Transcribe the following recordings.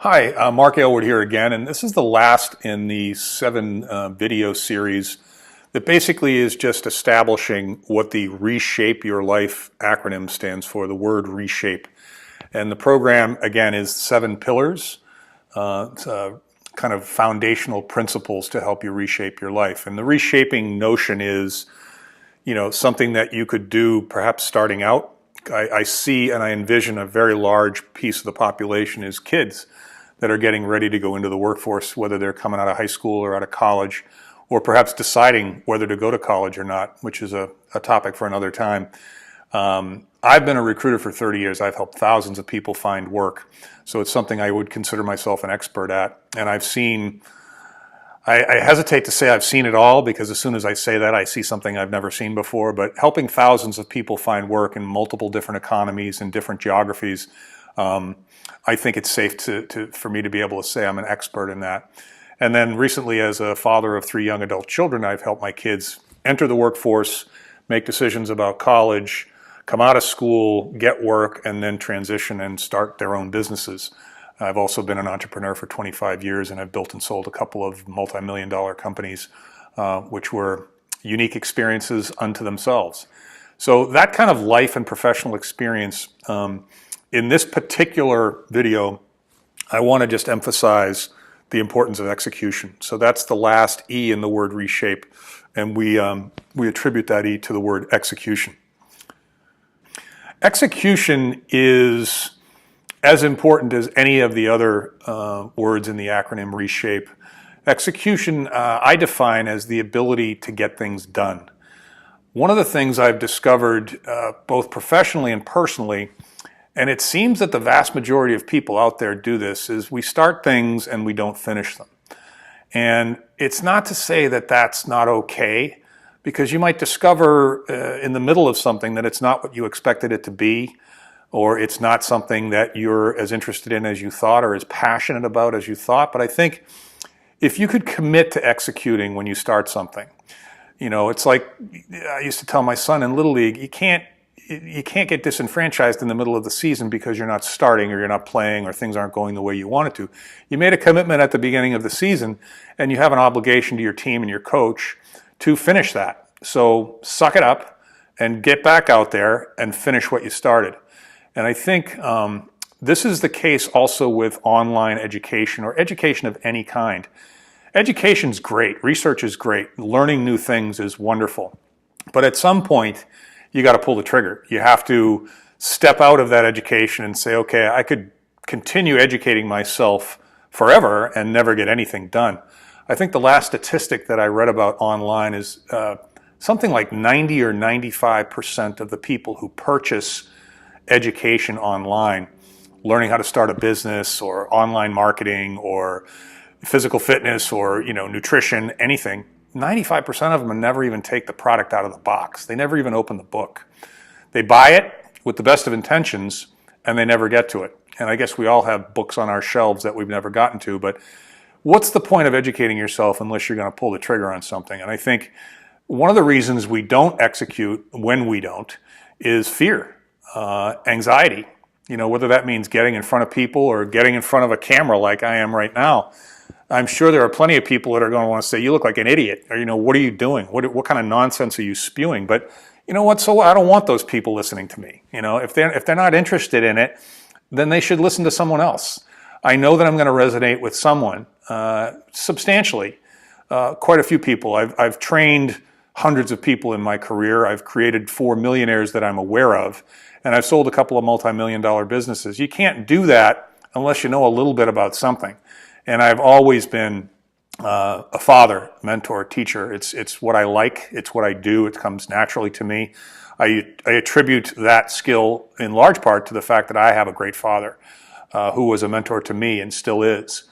Hi, Mark Aylward here again, and this is the last in the 7 video series that basically is just establishing what the Reshape Your Life acronym stands for, the word reshape. And the program, again, is 7 pillars, it's, kind of foundational principles to help you reshape your life. And the reshaping notion is, something that you could do perhaps starting out. I see and I envision a very large piece of the population is kids that are getting ready to go into the workforce, whether they're coming out of high school or out of college, or perhaps deciding whether to go to college or not, which is a topic for another time. I've been a recruiter for 30 years. I've helped thousands of people find work. So it's something I would consider myself an expert at. And I've seen, I hesitate to say I've seen it all, because as soon as I say that, I see something I've never seen before. But helping thousands of people find work in multiple different economies and different geographies, I think it's safe for me to be able to say I'm an expert in that. And then recently, as a father of 3 young adult children, I've helped my kids enter the workforce, make decisions about college, come out of school, get work, and then transition and start their own businesses. I've also been an entrepreneur for 25 years, and I've built and sold a couple of multi-million-dollar companies, which were unique experiences unto themselves. So that kind of life and professional experience, in this particular video, I want to just emphasize the importance of execution. So that's the last E in the word reshape, and we attribute that E to the word execution. Execution is as important as any of the other words in the acronym reshape. Execution, I define as the ability to get things done. One of the things I've discovered, both professionally and personally, and it seems that the vast majority of people out there do this, is we start things and we don't finish them. And it's not to say that that's not okay, because you might discover in the middle of something that it's not what you expected it to be, or it's not something that you're as interested in as you thought, or as passionate about as you thought. But I think if you could commit to executing when you start something, it's like I used to tell my son in Little League, you can't get disenfranchised in the middle of the season because you're not starting or you're not playing or things aren't going the way you want it to. You made a commitment at the beginning of the season, and you have an obligation to your team and your coach to finish that. So suck it up and get back out there and finish what you started. And I think this is the case also with online education or education of any kind. Education's great, research is great, learning new things is wonderful. But at some point, you got to pull the trigger. You have to step out of that education and say, okay, I could continue educating myself forever and never get anything done. I think the last statistic that I read about online is something like 90 or 95% of the people who purchase education online, learning how to start a business or online marketing or physical fitness or nutrition, anything, 95% of them never even take the product out of the box. They never even open the book. They buy it with the best of intentions, and they never get to it. And I guess we all have books on our shelves that we've never gotten to, but what's the point of educating yourself unless you're going to pull the trigger on something? And I think one of the reasons we don't execute when we don't is fear, anxiety. Whether that means getting in front of people or getting in front of a camera like I am right now. I'm sure there are plenty of people that are going to want to say, you look like an idiot, or, what are you doing? What kind of nonsense are you spewing? But you know what? So I don't want those people listening to me. If they're not interested in it, then they should listen to someone else. I know that I'm going to resonate with someone substantially. Quite a few people. I've trained hundreds of people in my career. I've created 4 millionaires that I'm aware of, and I've sold a couple of multi-million-dollar businesses. You can't do that unless you know a little bit about something. And I've always been a father, mentor, teacher. It's what I like. It's what I do. It comes naturally to me. I attribute that skill in large part to the fact that I have a great father who was a mentor to me and still is.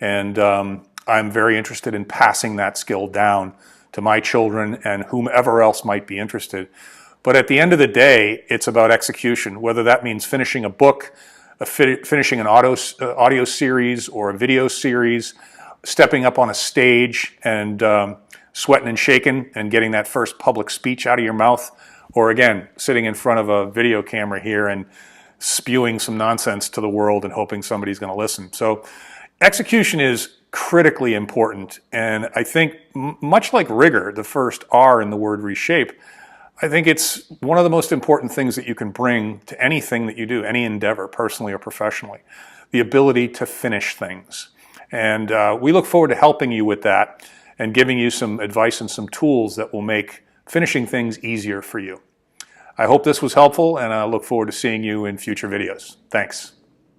And I'm very interested in passing that skill down to my children and whomever else might be interested. But at the end of the day, it's about execution, whether that means finishing a book, finishing an audio series or a video series, stepping up on a stage and sweating and shaking and getting that first public speech out of your mouth, or again, sitting in front of a video camera here and spewing some nonsense to the world and hoping somebody's going to listen. So execution is critically important. And I think much like rigor, the first R in the word reshape, I think it's one of the most important things that you can bring to anything that you do, any endeavor, personally or professionally, the ability to finish things. And we look forward to helping you with that and giving you some advice and some tools that will make finishing things easier for you. I hope this was helpful, and I look forward to seeing you in future videos. Thanks.